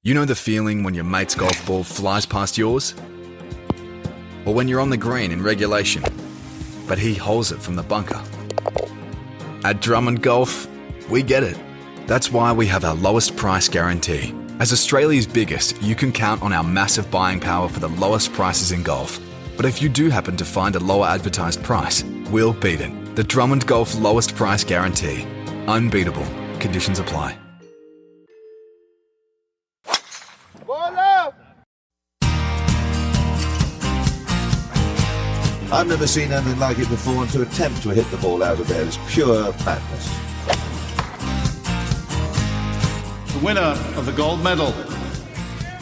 You know the feeling when your mate's golf ball flies past yours? Or when you're on the green in regulation, but he holds it from the bunker? At Drummond Golf, we get it. That's why we have our lowest price guarantee. As Australia's biggest, you can count on our massive buying power for the lowest prices in golf. But if you do happen to find a lower advertised price, we'll beat it. The Drummond Golf lowest price guarantee. Unbeatable. Conditions apply. I've never seen anything like it before, and to attempt to hit the ball out of there is pure madness. The winner of the gold medal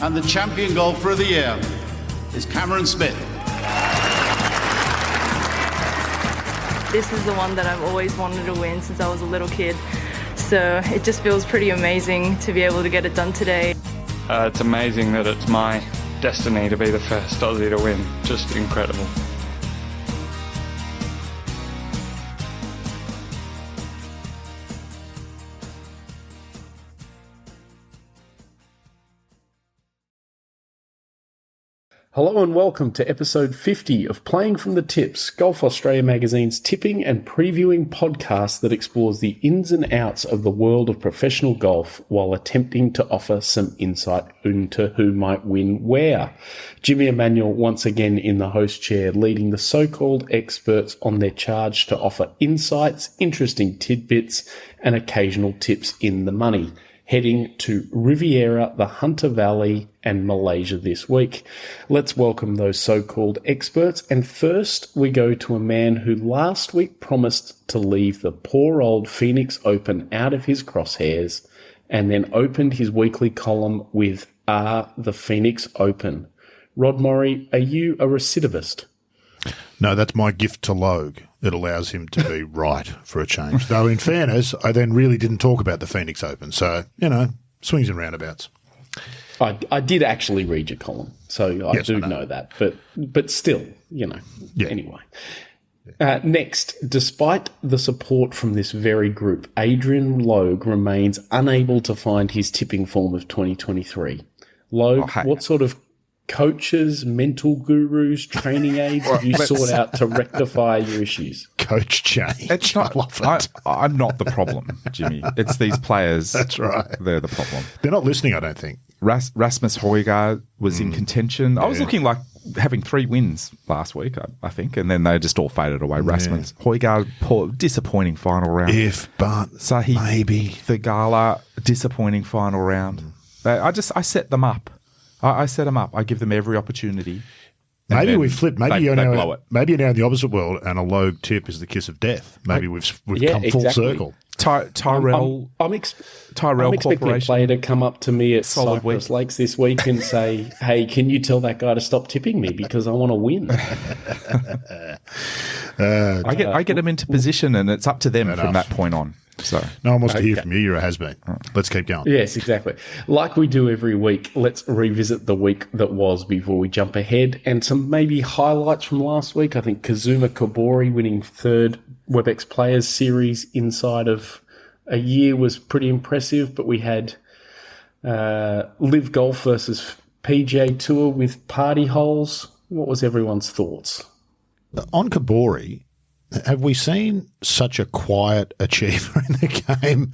and the champion golfer of the year is Cameron Smith. This is the one that I've always wanted to win since I was a little kid. So it just feels pretty amazing to be able to get it done today. It's amazing that it's my destiny to be the first Aussie to win. Just incredible. Hello and welcome to episode 50 of Playing from the Tips, Golf Australia magazine's tipping and previewing podcast that explores the ins and outs of the world of professional golf while attempting to offer some insight into who might win where. Jimmy Emanuel once again in the host chair, leading the so-called experts on their charge to offer insights, interesting tidbits and occasional tips in the money. Heading to Riviera, the Hunter Valley and Malaysia this week. Let's welcome those so-called experts. And first, we go to a man who last week promised to leave the poor old Phoenix Open out of his crosshairs and then opened his weekly column with the Phoenix Open. Rod Murray, are you a recidivist? No, that's my gift to Logue. It allows him to be right for a change. Though, in fairness, I then really didn't talk about the Phoenix Open. So, swings and roundabouts. I did actually read your column, so I know that. But still, anyway. Next, despite the support from this very group, Adrian Logue remains unable to find his tipping form of 2023. Logue, what sort of coaches, mental gurus, training aids have you sought out to rectify your issues? Coach change. It's not. I'm not the problem, Jimmy. It's these players. That's right. They're the problem. They're not listening, I don't think. Rasmus Højgaard was in contention. I was looking like having 3 wins last week, I think, and then they just all faded away. Rasmus Højgaard, poor, disappointing final round. Sahith, maybe. Thegala, disappointing final round. I set them up. I set them up. I give them every opportunity. Maybe we've flipped. Maybe you're now in the opposite world, and a Logue tip is the kiss of death. Maybe we've come full circle. Tyrell. I'm expecting a player to come up to me at Cypress Lakes this week and say, "Hey, can you tell that guy to stop tipping me because I want to win?" I get them into position, and it's up to them from that point on. So no one wants to hear from you. You're a has-been. Let's keep going. Yes, exactly. Like we do every week, let's revisit the week that was before we jump ahead and some maybe highlights from last week. I think Kazuma Kobori winning 3rd Webex Players Series inside of a year was pretty impressive, but we had Live Golf versus PGA Tour with party holes. What was everyone's thoughts? On Kobori, have we seen such a quiet achiever in the game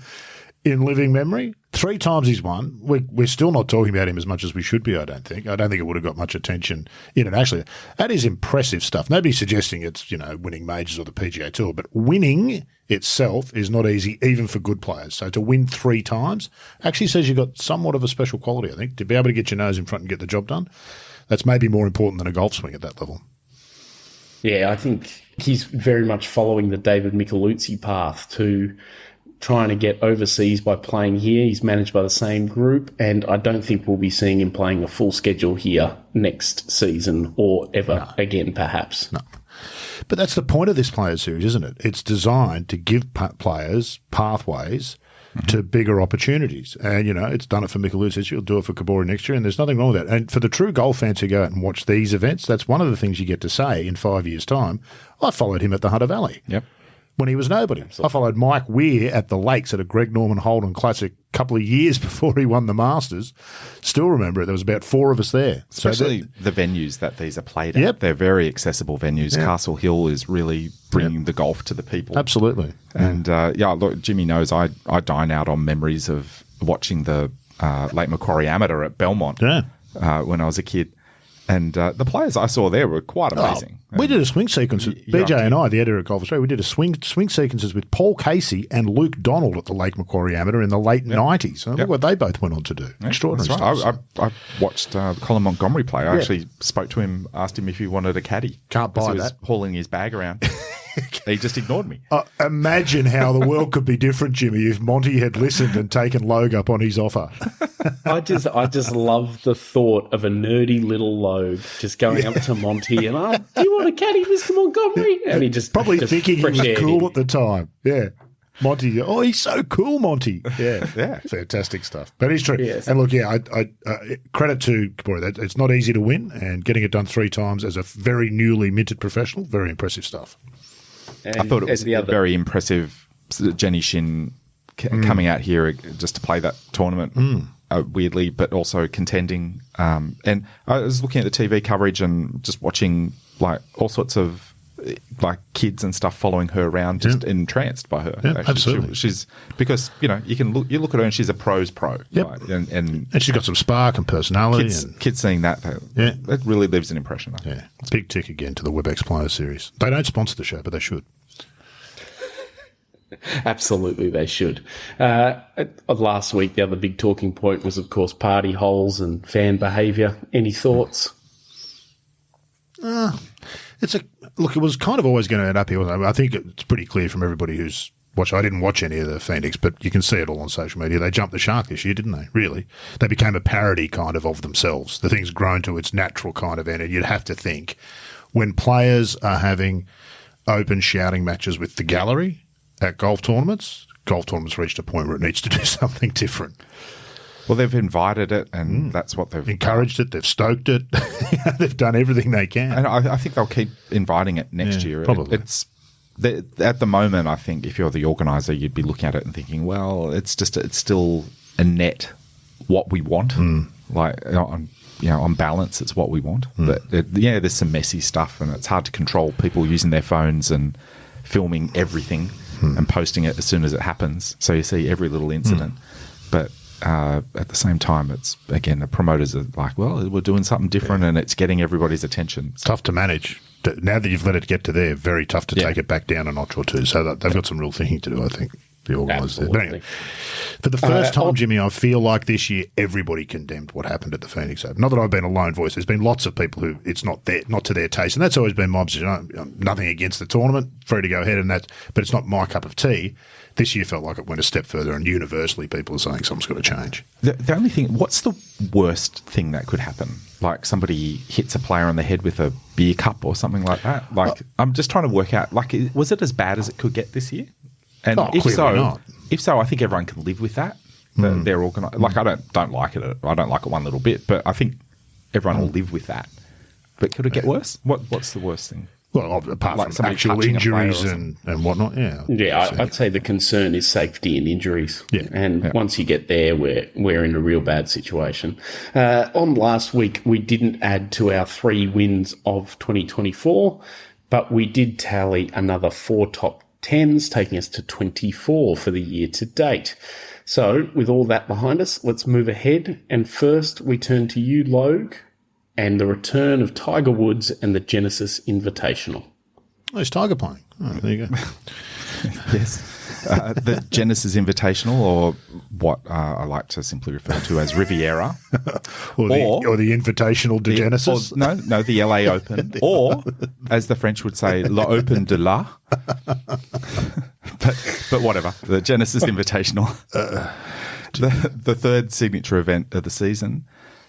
in living memory? 3 times he's won. We're still not talking about him as much as we should be, I don't think. I don't think it would have got much attention internationally. That is impressive stuff. Nobody's suggesting it's, winning majors or the PGA Tour, but winning itself is not easy, even for good players. So to win 3 times actually says you've got somewhat of a special quality, I think. To be able to get your nose in front and get the job done, that's maybe more important than a golf swing at that level. Yeah, I think he's very much following the David Micheluzzi path to trying to get overseas by playing here. He's managed by the same group, and I don't think we'll be seeing him playing a full schedule here next season or ever again, perhaps. No. But that's the point of this Players Series, isn't it? It's designed to give players pathways to bigger opportunities. And, it's done it for Micheluzzi. You'll do it for Kobori next year, and there's nothing wrong with that. And for the true golf fans who go out and watch these events, that's one of the things you get to say in 5 years' time. I followed him at the Hunter Valley. Yep. when he was nobody. Absolutely. I followed Mike Weir at the Lakes at a Greg Norman Holden Classic a couple of years before he won the Masters. Still remember it. There was about 4 of us there. Especially the venues that these are played at. Yep. They're very accessible venues. Yep. Castle Hill is really bringing the golf to the people. Absolutely. And, look, Jimmy knows I dine out on memories of watching the Lake Macquarie Amateur at Belmont when I was a kid. And the players I saw there were quite amazing. We did a swing sequence with BJ and I, the editor of Golf Australia. We did a swing sequences with Paul Casey and Luke Donald at the Lake Macquarie Amateur in the late 90s. Look what they both went on to do. Extraordinary That's stuff. right. I watched Colin Montgomery play. I actually spoke to him, asked him if he wanted a caddy. Can't buy he was that. hauling his bag around. He just ignored me. Imagine how the world could be different, Jimmy, if Monty had listened and taken Logue up on his offer. I just love the thought of a nerdy little Logue just going up to Monty and, do you want a caddy, Mr. Montgomery? And he just Probably thinking he was fresh-aired cool him. at the time. Yeah. Monty, he's so cool, Monty. Yeah, Yeah. fantastic stuff. But it's true. Yes. And look, I credit to Kabori. It's not easy to win, and getting it done 3 times as a very newly minted professional, very impressive stuff. And I thought it was the other, very impressive. Jenny Shin coming out here just to play that tournament, weirdly, but also contending. And I was looking at the TV coverage and just watching like all sorts of like kids and stuff following her around, just entranced by her. Yeah, absolutely. She's because you look at her and she's a pro's pro. Yep. Right? And And she's got some spark and personality. kids seeing that, that really leaves an impression. I think. Yeah, big tick again to the Webex Player Series. They don't sponsor the show, but they should. absolutely, they should. Last week, the other big talking point was, of course, party holes and fan behaviour. Any thoughts? It was kind of always going to end up here. I think it's pretty clear from everybody who's watched. I didn't watch any of the Phoenix, but you can see it all on social media. They jumped the shark this year, didn't they? Really, they became a parody kind of themselves. The thing's grown to its natural kind of end. And you'd have to think when players are having open shouting matches with the gallery at golf tournaments reached a point where it needs to do something different. Well, they've invited it, and that's what they've Encouraged it, they've stoked it, they've done everything they can. And I think they'll keep inviting it next year. Probably. At the moment, I think if you're the organizer, you'd be looking at it and thinking, well, it's still a net what we want. Like on balance, it's what we want. But there's some messy stuff, and it's hard to control people using their phones and filming everything and posting it as soon as it happens. So you see every little incident, but. At the same time, it's again the promoters are like, well, we're doing something different, and it's getting everybody's attention. Tough to manage. Now that you've let it get to there, very tough to take it back down a notch or two. So they've got some real thinking to do, I think, the organisers. But anyway, for the first time, Jimmy, I feel like this year everybody condemned what happened at the Phoenix Open. Not that I've been a lone voice. There's been lots of people who it's not to their taste, and that's always been my position. Nothing against the tournament, free to go ahead, but it's not my cup of tea. This year felt like it went a step further, and universally people are saying something's got to change. The only thing, what's the worst thing that could happen? Like somebody hits a player on the head with a beer cup or something like that? Like, I'm just trying to work out, like, was it as bad as it could get this year? And if clearly not. If so, I think everyone can live with that. They're organised. Like, I don't like it. I don't like it one little bit, but I think everyone will live with that. But could it get worse? What's the worst thing? Well, apart Like from actual touching a player injuries or and whatnot, yeah. Yeah, I'd say the concern is safety and injuries. Yeah. And once you get there, we're in a real bad situation. On last week, we didn't add to our 3 wins of 2024, but we did tally another 4 top 10s, taking us to 24 for the year to date. So with all that behind us, let's move ahead. And first, we turn to you, Logue, and the return of Tiger Woods and the Genesis Invitational. Oh, it's Tiger playing. Oh, there you go. Yes. The Genesis Invitational, or what I like to simply refer to as Riviera. or the Invitational to Genesis. No, the LA Open. Or, as the French would say, l'Open de la. but whatever. The Genesis Invitational. The third signature event of the season.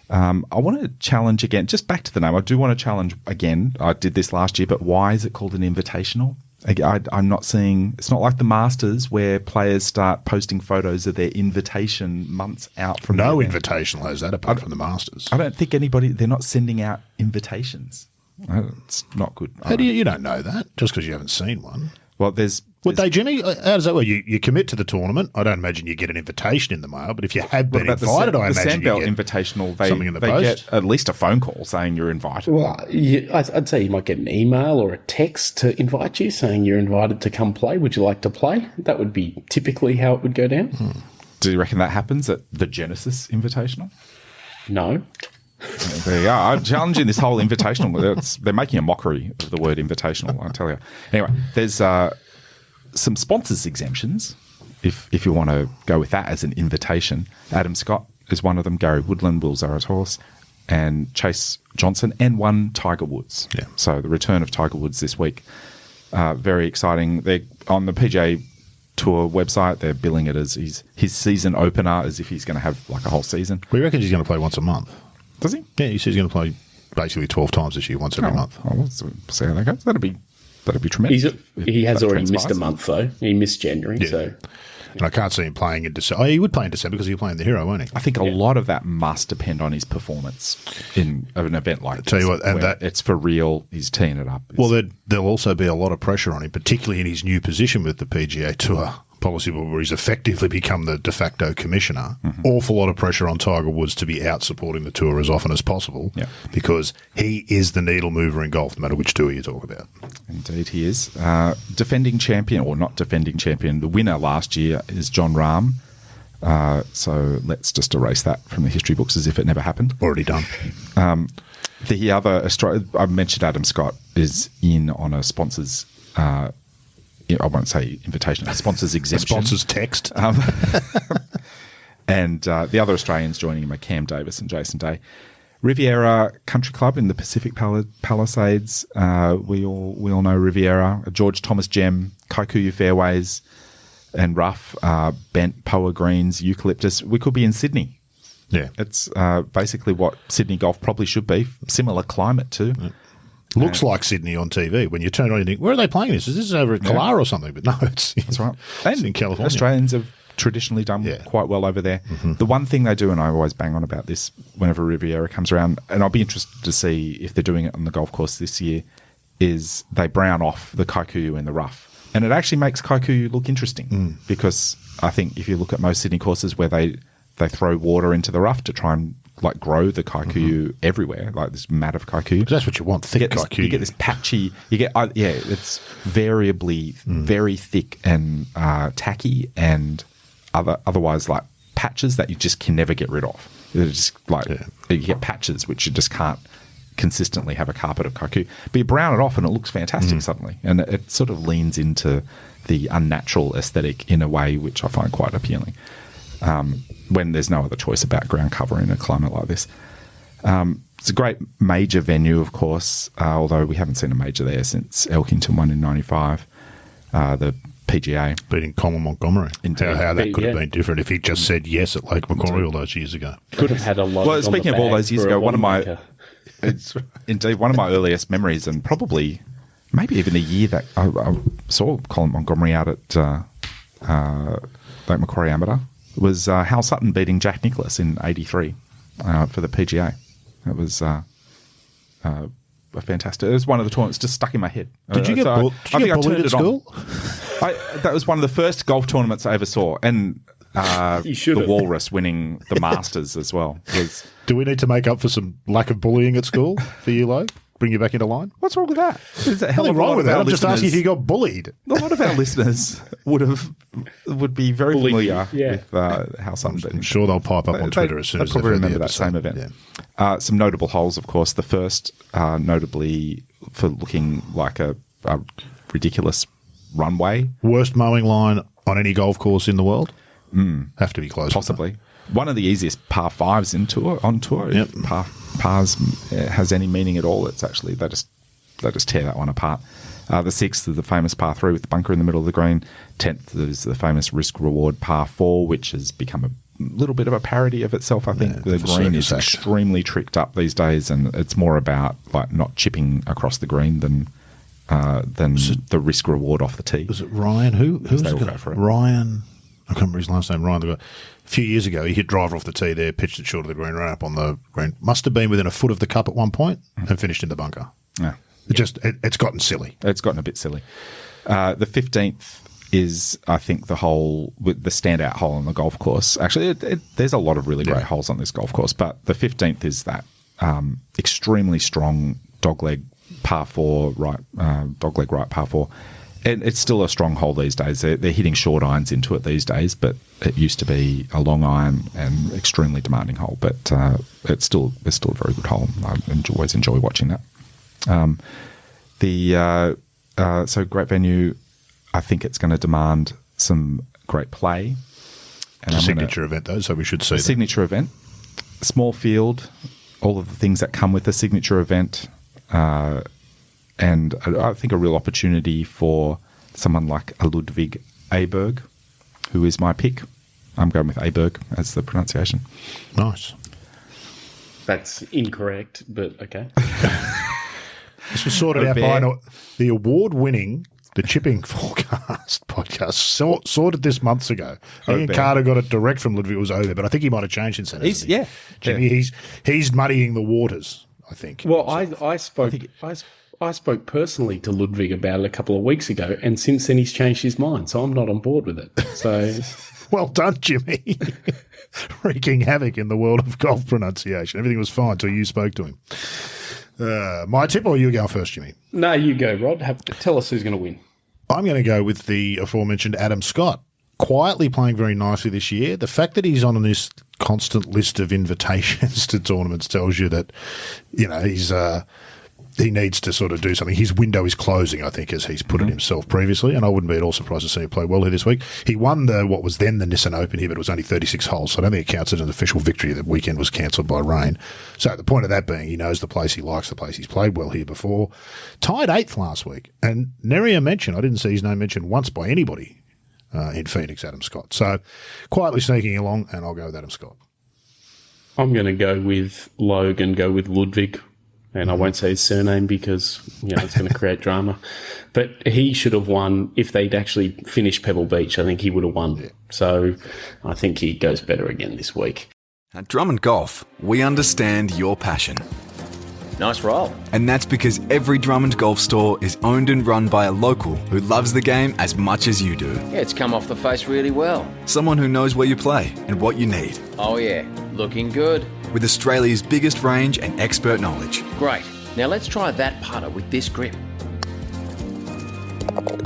I want to challenge again, just back to the name. I do want to challenge again. I did this last year, but why is it called an invitational? I'm not seeing, it's not like the Masters where players start posting photos of their invitation months out from No the event. Invitational has that apart from the Masters. I don't think they're not sending out invitations. It's not good. How do you don't know that just because you haven't seen one? Well, there's Would they, Jenny? How does that work? You commit to the tournament. I don't imagine you get an invitation in the mail, but if you have been invited, I imagine you Sandbelt get Invitational. something in the they post. get at least a phone call saying you're invited. Well, I'd say you might get an email or a text to invite you saying you're invited to come play. Would you like to play? That would be typically how it would go down. Do you reckon that happens at the Genesis Invitational? No. There you are. I'm challenging this whole invitational. They're making a mockery of the word invitational, I tell you. Anyway, there's some sponsors exemptions, if you want to go with that as an invitation. Adam Scott is one of them, Gary Woodland, Will Zaratos, and Chase Johnson, and one Tiger Woods. Yeah. So the return of Tiger Woods this week. Very exciting. They're on the PGA Tour website. They're billing it as his season opener, as if he's going to have like a whole season. We reckon he's going to play once a month. Does he? Yeah, he says he's going to play basically 12 times this year, once every month. Oh, we'll see how that goes. That'd be tremendous. He has that already missed a transpires. month, though. He missed January, Yeah. so... And I can't see him playing in December. Oh, he would play in December because he'll play in the Hero, won't he? I think a lot of that must depend on his performance in an event like this. Tell you what, and where that- it's for real. He's teeing it up. Well, there'll also be a lot of pressure on him, particularly in his new position with the PGA Tour policy, where he's effectively become the de facto commissioner. Awful lot of pressure on Tiger Woods to be out supporting the tour as often as possible, because he is the needle mover in golf, no matter which tour you talk about. Indeed, he is. Defending champion, or not defending champion, the winner last year is John Rahm. So let's just erase that from the history books as if it never happened. Already done. The other, I mentioned Adam Scott is in on a sponsors, I won't say invitation, a sponsors exemption. Sponsors text. And the other Australians joining him are Cam Davis and Jason Day. Riviera Country Club in the Pacific Palisades. We all know Riviera. George Thomas Gem, Kaikuyu Fairways, and rough, bent Poa greens, eucalyptus. We could be in Sydney. Yeah. It's basically what Sydney golf probably should be. Similar climate too. Looks like Sydney on TV. When you turn on, you think, where are they playing this? Is this over at Kalar or something? But no, That's right. It's in California. Australians have traditionally done quite well over there. The one thing they do, and I always bang on about this whenever Riviera comes around, and I'll be interested to see if they're doing it on the golf course this year, is they brown off the Kaikuyu in the rough. And it actually makes Kaikuyu look interesting because I think if you look at most Sydney courses where they throw water into the rough to try and like grow the Kaikuyu everywhere, like this mat of Kaikuyu. That's what you want, thick Kaikuyu. You get this patchy, it's variably very thick and tacky, and otherwise like patches that you just can never get rid of. It's just like you get patches which you just can't consistently have a carpet of Kaikuyu. But you brown it off and it looks fantastic suddenly. And it sort of leans into the unnatural aesthetic in a way which I find quite appealing. When there's no other choice about ground cover in a climate like this. It's a great major venue, of course, although we haven't seen a major there since Elkington won in 95, the PGA. Beating Colin Montgomery. Indeed. How that could have been different if he just said yes at Lake Macquarie all those years ago. Could have had a lot. Well, speaking of all those years ago, one of my one earliest memories, and probably maybe even the year that I saw Colin Montgomery out at Lake Macquarie Amateur, was Hal Sutton beating Jack Nicklaus in '83 for the PGA. It was a fantastic. It was one of the tournaments just stuck in my head. Did you get bullied at school? That was one of the first golf tournaments I ever saw, and the Walrus winning the Masters as well. Do we need to make up for some lack of bullying at school for you, Lo? Bring you back into line? What's wrong with that? Nothing wrong with that. I'm just asking if you got bullied. A lot of our listeners would be very familiar with how Sutton beat. I'm sure they'll pipe up on Twitter as soon as they probably remember that episode. same event. Some notable holes, of course. The first, notably for looking like a ridiculous runway. Worst mowing line on any golf course in the world? Have to be close. Possibly. One of the easiest par fives on tour. Yep. If pars has any meaning at all, it's actually they just tear that one apart. The sixth is the famous par 3 with the bunker in the middle of the green. 10th is the famous risk reward par 4, which has become a little bit of a parody of itself. I think the green is extremely tricked up these days, and it's more about like not chipping across the green than the risk reward off the tee. Was it Ryan? Who was They the all guy? go for it. Ryan. I can't remember his last name. Ryan. The guy. A few years ago, he hit driver off the tee there, pitched it short of the green, ran up on the green. Must have been within a foot of the cup at one point and finished in the bunker. Yeah. It's gotten silly. It's gotten a bit silly. The 15th is, I think, the standout hole on the golf course. Actually, there's a lot of really great holes on this golf course, but the 15th is that extremely strong dogleg par 4, dogleg right par 4. And it's still a strong hole these days. They're hitting short irons into it these days, but it used to be a long iron and extremely demanding hole. But it's still a very good hole. I always enjoy watching that. So great venue. I think it's going to demand some great play. And It's a signature event, though, so we should see that. Signature event, small field, all of the things that come with a signature event, and I think a real opportunity for someone like a Ludwig Aberg, who is my pick. I'm going with Aberg as the pronunciation. Nice. That's incorrect, but okay. This was sorted out by the award-winning The Chipping Forecast podcast, sorted this months ago. Ian Carter got it direct from Ludwig. It was over, but I think he might have changed since then. Jimmy, he's muddying the waters, I think. Well, I spoke personally to Ludwig about it a couple of weeks ago, and since then he's changed his mind, so I'm not on board with it. So, well done, Jimmy. Wreaking havoc in the world of golf pronunciation. Everything was fine until you spoke to him. My tip, or you go first, Jimmy? No, you go, Rod. Tell us who's going to win. I'm going to go with the aforementioned Adam Scott. Quietly playing very nicely this year. The fact that he's on this constant list of invitations to tournaments tells you that, he needs to sort of do something. His window is closing, I think, as he's put it himself previously, and I wouldn't be at all surprised to see him play well here this week. He won what was then the Nissan Open here, but it was only 36 holes, so I don't think it counts as an official victory. The weekend was cancelled by rain. So the point of that being, he knows the place, he likes the place, he's played well here before. Tied 8th last week, and nary a mention. I didn't see his name mentioned once by anybody in Phoenix, Adam Scott. So quietly sneaking along, and I'll go with Adam Scott. I'm going to go with Logan, go with Ludwig. And I won't say his surname because, it's going to create drama. But he should have won if they'd actually finished Pebble Beach. I think he would have won. Yeah. So I think he goes better again this week. At Drummond Golf, we understand your passion. Nice roll. And that's because every Drummond Golf store is owned and run by a local who loves the game as much as you do. Yeah, it's come off the face really well. Someone who knows where you play and what you need. Oh yeah, looking good. With Australia's biggest range and expert knowledge. Great. Now let's try that putter with this grip.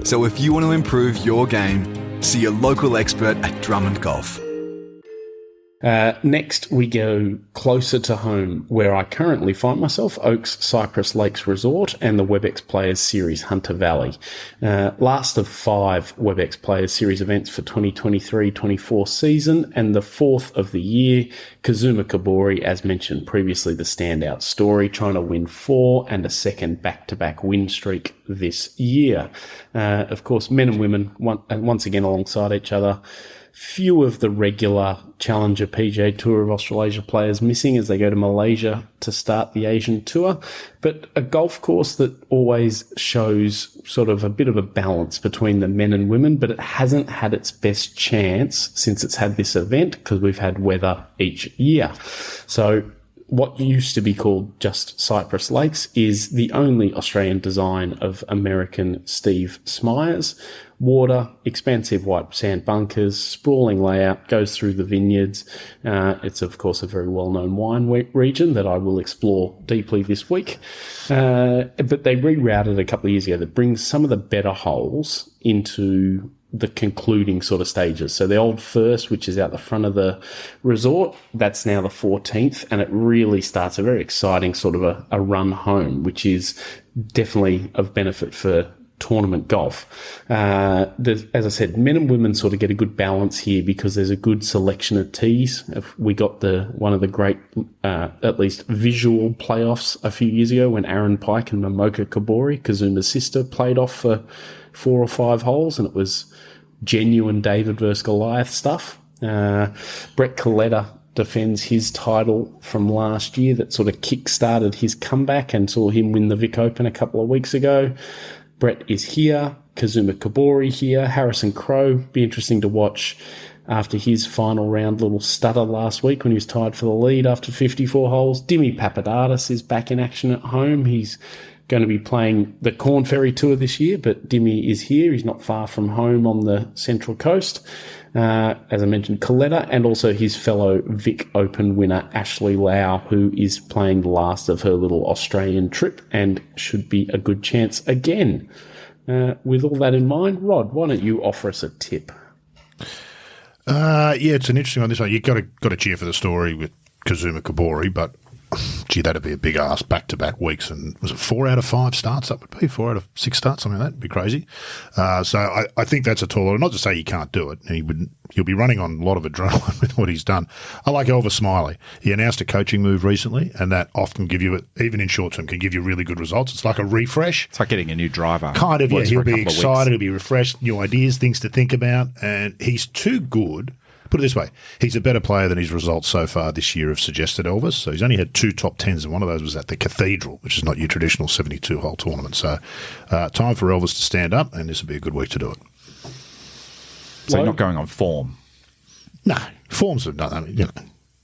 So if you want to improve your game, see a local expert at Drummond Golf. Next, we go closer to home, where I currently find myself, Oaks Cypress Lakes Resort and the Webex Players Series Hunter Valley. Last of 5 Webex Players Series events for 2023-24 season, and the 4th of the year. Kazuma Kobori, as mentioned previously, the standout story, trying to win 4 and a second back-to-back win streak this year. Of course, men and women once again alongside each other. Few of the regular Challenger PGA Tour of Australasia players missing as they go to Malaysia to start the Asian Tour, but a golf course that always shows sort of a bit of a balance between the men and women, but it hasn't had its best chance since it's had this event because we've had weather each year. So what used to be called just Cypress Lakes is the only Australian design of American Steve Smyers. Water, expansive white sand bunkers, sprawling layout, goes through the vineyards. It's, of course, a very well-known wine region that I will explore deeply this week. But they rerouted a couple of years ago that brings some of the better holes into the concluding sort of stages. So the Old First, which is out the front of the resort, that's now the 14th, and it really starts a very exciting sort of a run home, which is definitely of benefit for tournament golf. As I said, men and women sort of get a good balance here because there's a good selection of tees. We got one of the great, at least visual playoffs a few years ago when Aaron Pike and Momoka Kobori, Kazuma's sister, played off for 4 or 5 holes, and it was genuine David versus Goliath stuff. Brett Coletta defends his title from last year that sort of kick-started his comeback and saw him win the Vic Open a couple of weeks ago. Brett is here, Kazuma Kobori here, Harrison Crow, be interesting to watch after his final round little stutter last week when he was tied for the lead after 54 holes. Dimmy Papadakis is back in action at home. He's going to be playing the Corn Ferry Tour this year, but Dimmy is here. He's not far from home on the Central Coast. As I mentioned, Coletta, and also his fellow Vic Open winner, Ashley Lau, who is playing the last of her little Australian trip and should be a good chance again. With all that in mind, Rod, why don't you offer us a tip? Yeah, it's an interesting one. This one, you got to cheer for the story with Kazuma Kabori, but gee, that'd be a big ask back-to-back weeks. And was it 4 out of 5 starts? That would be 4 out of 6 starts, something like that. It'd be crazy. So I think that's a tall order. Not to say he can't do it. He'll be running on a lot of adrenaline with what he's done. I like Elvis Smiley. He announced a coaching move recently, and that often give you, even in short term, can give you really good results. It's like a refresh. It's like getting a new driver. Kind of, yeah. Works He'll for a be couple of excited. weeks. He'll be refreshed, new ideas, things to think about, and he's too good. Put it this way, he's a better player than his results so far this year have suggested, Elvis. So he's only had 2 top 10s, and one of those was at the Cathedral, which is not your traditional 72-hole tournament. So time for Elvis to stand up, and this will be a good week to do it. So you're not going on form? No, forms have done. I mean,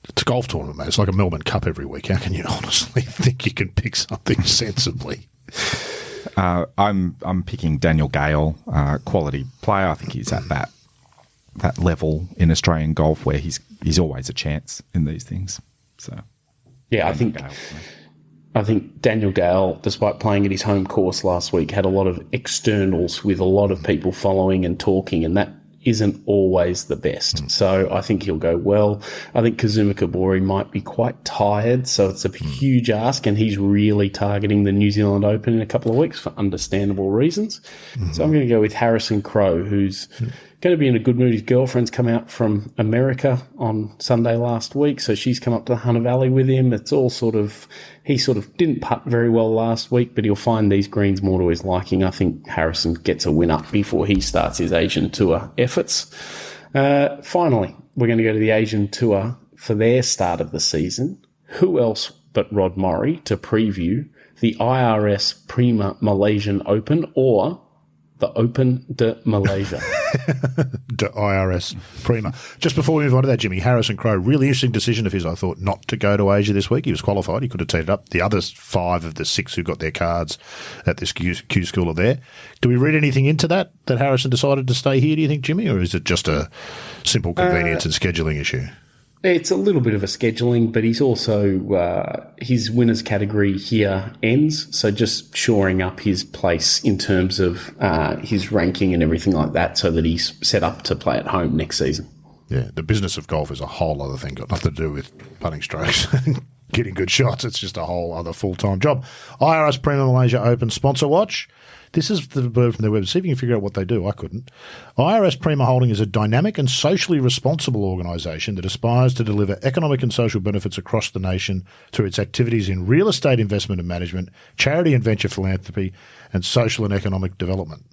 it's a golf tournament, mate. It's like a Melbourne Cup every week. How can you honestly think you can pick something sensibly? I'm picking Daniel Gale, quality player. I think he's at that level in Australian golf where he's always a chance in these things. So yeah, I think Daniel Gale, despite playing at his home course last week, had a lot of externals with a lot of people following and talking, and that isn't always the best. So I think he'll go well. I think Kazuma Kabori might be quite tired, so it's a huge ask, and he's really targeting the New Zealand Open in a couple of weeks for understandable reasons. So I'm going to go with Harrison Crowe, who's going to be in a good mood. His girlfriend's come out from America on Sunday last week, so she's come up to the Hunter Valley with him. It's all he didn't putt very well last week, but he'll find these greens more to his liking. I think Harrison gets a win up before he starts his Asian Tour efforts. Finally, we're going to go to the Asian Tour for their start of the season. Who else but Rod Murray to preview the IRS Prima Malaysian Open, or the Open de Malaysia? De IRS Prima. Just before we move on to that, Jimmy, Harrison Crowe, really interesting decision of his, I thought, not to go to Asia this week. He was qualified. He could have teed it up. The other 5 of the 6 who got their cards at this Q school are there. Do we read anything into that Harrison decided to stay here, do you think, Jimmy, or is it just a simple convenience and scheduling issue? It's a little bit of a scheduling, but he's also, his winners category here ends, so just shoring up his place in terms of his ranking and everything like that so that he's set up to play at home next season. Yeah, the business of golf is a whole other thing, got nothing to do with putting strokes and getting good shots. It's just a whole other full-time job. IRS Prima Malaysia Open Sponsor Watch. This is the bird from their website. See if you can figure out what they do. I couldn't. IRS Prima Holding is a dynamic and socially responsible organisation that aspires to deliver economic and social benefits across the nation through its activities in real estate investment and management, charity and venture philanthropy, and social and economic development.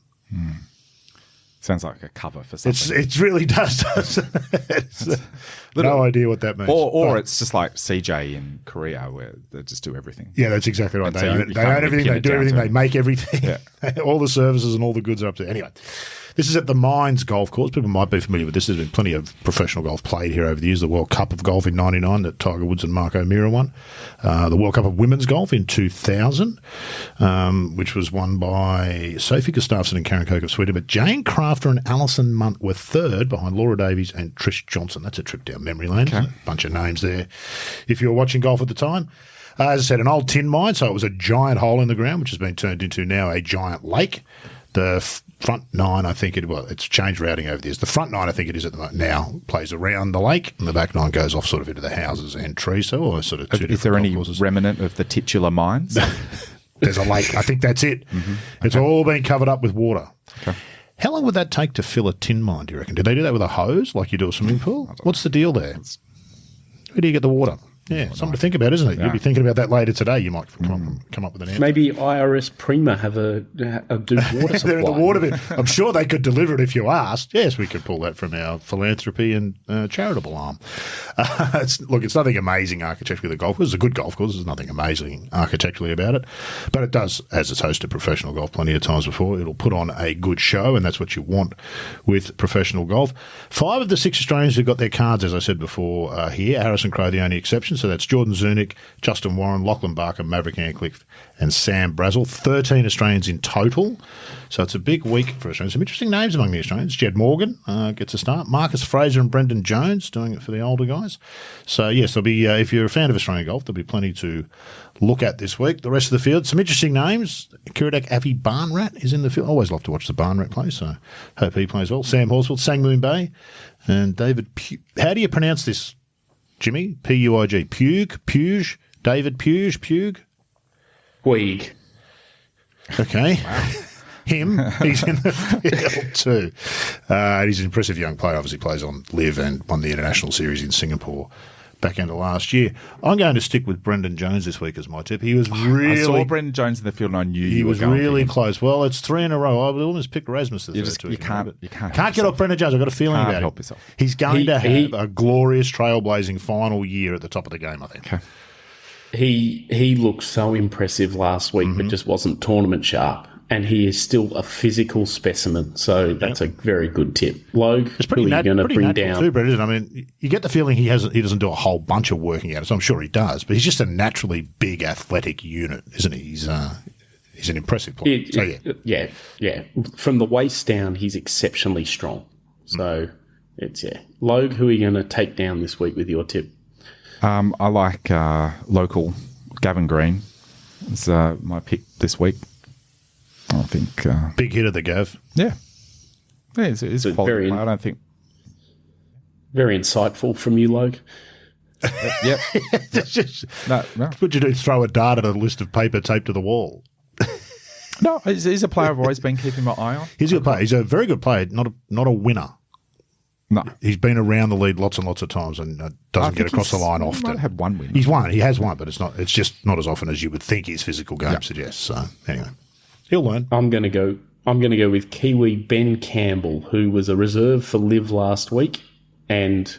Sounds like a cover for something. It really does, doesn't it? No idea what that means. Or it's just like CJ in Korea where they just do everything. Yeah, that's exactly right. And They so own you it. They can't own really everything. pin They it do down everything. to They it. make everything. All the services and all the goods are up to. Anyway, this is at the Mines Golf Course. People might be familiar with this. There's been plenty of professional golf played here over the years. The World Cup of Golf in '99 that Tiger Woods and Mark O'Meara won. The World Cup of Women's Golf in 2000, which was won by Sophie Gustafsson and Karen Koch of Sweden. But Jane Crafter and Alison Munt were third behind Laura Davies and Trish Johnson. That's a trip down memory lane. Okay. A bunch of names there. If you were watching golf at the time. As I said, an old tin mine, so it was a giant hole in the ground, which has been turned into now a giant lake. The front 9, I think it's changed routing over the years. The front 9, I think it is at the moment now, plays around the lake, and the back 9 goes off sort of into the houses and trees. So almost sort of two Is there different any golf courses. remnant of the titular mines? There's a lake. I think that's it. Mm-hmm. It's all been covered up with water. Okay. How long would that take to fill a tin mine, do you reckon? Do they do that with a hose like you do a swimming pool? What's the deal there? Where do you get the water? Yeah, something to think about, isn't it? Yeah. You'll be thinking about that later today. You might come up with an answer. Maybe IRS Prima have a do water supply. They're in the water bit. I'm sure they could deliver it if you asked. Yes, we could pull that from our philanthropy and charitable arm. It's nothing amazing architecturally. The golf course is a good golf course. There's nothing amazing architecturally about it. But it does, as it's hosted professional golf plenty of times before, it'll put on a good show, and that's what you want with professional golf. 5 of the 6 Australians who got their cards, as I said before, here. Harrison Crowe, the only exception. competition. So that's Jordan Zunic, Justin Warren, Lachlan Barker, Maverick Ancliffe, and Sam Brazel. 13 Australians in total. So it's a big week for Australians. Some interesting names among the Australians. Jed Morgan gets a start. Marcus Fraser and Brendan Jones doing it for the older guys. So, yes, there'll be, if you're a fan of Australian golf, there'll be plenty to look at this week. The rest of the field, some interesting names. Kiridak Avi Barnrat is in the field. I always love to watch the Barnrat play, so hope he plays well. Sam Horsfield, Sangmoon Bay, and David Pugh. How do you pronounce this, Jimmy? P-U-I-G. Puig? David Puig? Puig. Okay. Wow. Him, he's in the field too. He's an impressive young player. Obviously plays on Live and won the International Series in Singapore back end of last year. I'm going to stick with Brendan Jones this week as my tip. He was really... I saw Brendan Jones in the field and I knew he was really close. Well, it's 3 in a row. I would almost pick Rasmus the third. You can't get off Brendan Jones. I've got a feeling about help it. yourself. He's going to have a glorious trailblazing final year at the top of the game, I think. Okay. He looked so impressive last week, but just wasn't tournament sharp. And he is still a physical specimen, so that's a very good tip. Logue, it's pretty who are you going to bring down? Too, Brett, isn't it? I mean, you get the feeling he doesn't do a whole bunch of working out. So I'm sure he does, but he's just a naturally big athletic unit, isn't he? He's an impressive player. Yeah. From the waist down, he's exceptionally strong. So it's Logue, who are you going to take down this week with your tip? I like local Gavin Green. It's my pick this week. I think big hit of the Gav. Yeah, it's a quality player. I don't think very insightful from you, Logue. Yep. No. What'd you do? Throw a dart at a list of paper taped to the wall? No, he's a player I've always been keeping my eye on. He's a good player. He's a very good player. Not a winner. No, he's been around the lead lots and lots of times and doesn't get across the line often. He might have one win. He's won. He has won, but it's just not as often as you would think his physical game suggests. So anyway. He'll learn. I'm going to go with Kiwi Ben Campbell, who was a reserve for Live last week, and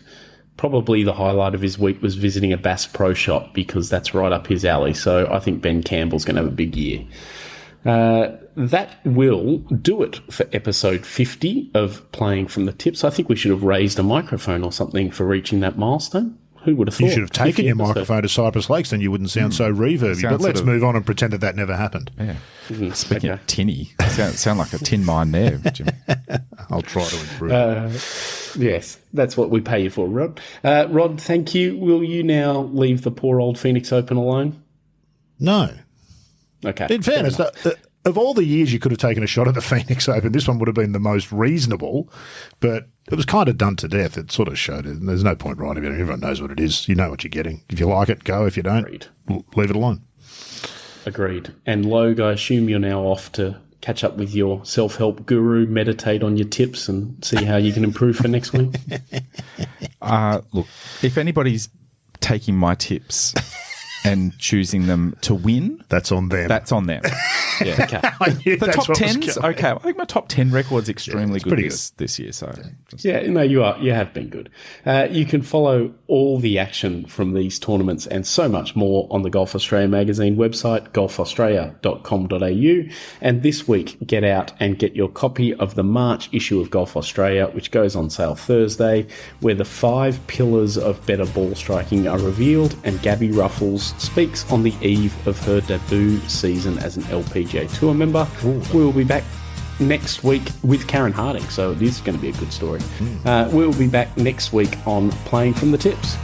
probably the highlight of his week was visiting a Bass Pro Shop because that's right up his alley. So I think Ben Campbell's going to have a big year. That will do it for episode 50 of Playing from the Tips. I think we should have raised a microphone or something for reaching that milestone. Who would have thought? You should have taken your microphone to Cypress Lakes, then you wouldn't sound so reverby. But let's move on and pretend that never happened. Yeah. Speaking of tinny, sound like a tin mine there, Jimmy. I'll try to improve. Yes, that's what we pay you for, Rod. Rod, thank you. Will you now leave the poor old Phoenix Open alone? No. Okay. In fairness, of all the years you could have taken a shot at the Phoenix Open, this one would have been the most reasonable, but it was kind of done to death. It sort of showed it. And there's no point writing about it. Everyone knows what it is. You know what you're getting. If you like it, go. If you don't, leave it alone. Agreed. And Logue, I assume you're now off to catch up with your self-help guru, meditate on your tips and see how you can improve for next week. Look, if anybody's taking my tips and choosing them to win, that's on them. Yeah. Okay. The top 10s, okay. I think my top 10 record's extremely good this year. So you are. You have been good. You can follow all the action from these tournaments and so much more on the Golf Australia magazine website, golfaustralia.com.au. And this week, get out and get your copy of the March issue of Golf Australia, which goes on sale Thursday, where the 5 pillars of better ball striking are revealed, and Gabby Ruffles speaks on the eve of her debut season as an LPGA Tour member. We'll be back next week with Karen Harding, so it is going to be a good story. We'll be back next week on Playing from the Tips.